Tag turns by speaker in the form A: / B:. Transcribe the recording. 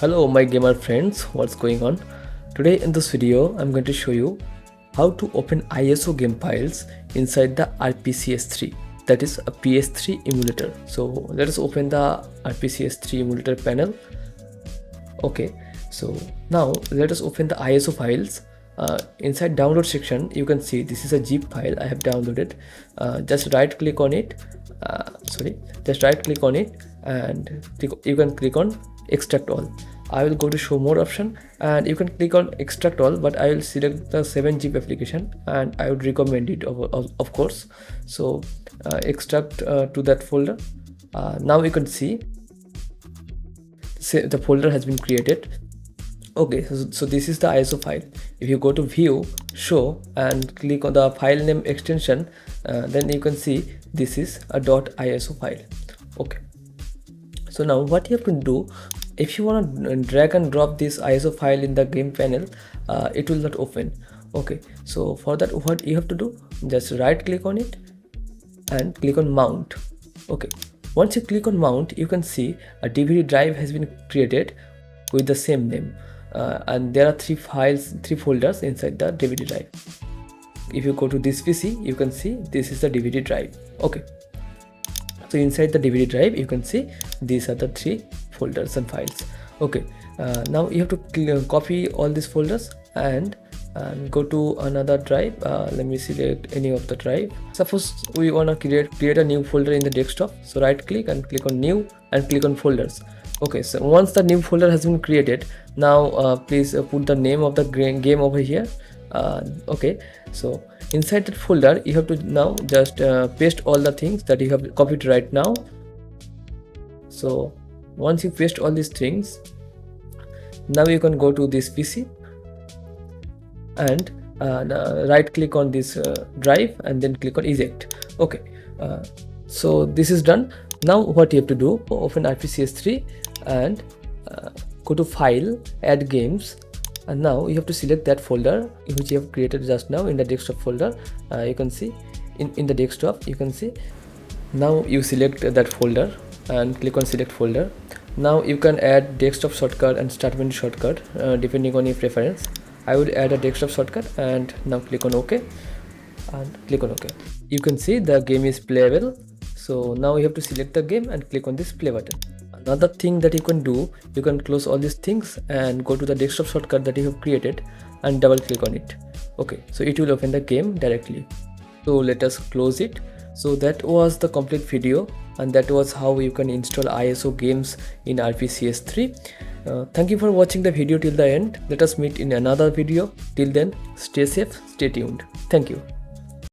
A: Hello my gamer friends, what's going on? Today in this video I'm going to show you how to open ISO game files inside the RPCS3, that is a PS3 emulator. So let us open the RPCS3 emulator panel. Okay, so now let us open the ISO files. Inside download section you can see this is a zip file I have downloaded. Just right click on it, and you can click on extract all. I will go to show more option and you can click on extract all, but I will select the 7-zip application and I would recommend it of course. So extract to that folder. Now you can see the folder has been created. Okay, so this is the ISO file. If you go to view, show and click on the file name extension, then you can see this is a .iso file. Okay, so now what you have to do, if you want to drag and drop this ISO file in the game panel, it will not open. Okay, so for that what you have to do, just right click on it and click on mount. Okay, once you click on mount, you can see a DVD drive has been created with the same name. And there are three folders inside the DVD drive. If you go to this PC, you can see this is the DVD drive. Okay, so inside the DVD drive you can see these are the 3 folders and files. Okay, now you have to copy all these folders and go to another drive. Let me select any of the drive. Suppose we want to create a new folder in the desktop, so right click and click on new and click on folders. Okay, so once the new folder has been created, now please put the name of the game over here. Okay, so inside that folder you have to now just paste all the things that you have copied right now. So once you paste all these things, now you can go to this PC and right click on this drive and then click on eject. Okay, so this is done. Now what you have to do, open RPCS3 and go to file, add games, and now you have to select that folder which you have created just now in the desktop folder. You can see in the desktop, you can see now you select that folder and click on select folder. Now you can add desktop shortcut and start menu shortcut depending on your preference. I would add a desktop shortcut and now click on OK and click on OK. You can see the game is playable. So now you have to select the game and click on this play button. Another thing that you can do, you can close all these things and go to the desktop shortcut that you have created and double click on it. Okay, so it will open the game directly. So let us close it. So that was the complete video and that was how you can install ISO games in RPCS3. Thank you for watching the video till the end. Let us meet in another video. Till then, stay safe, stay tuned. Thank you.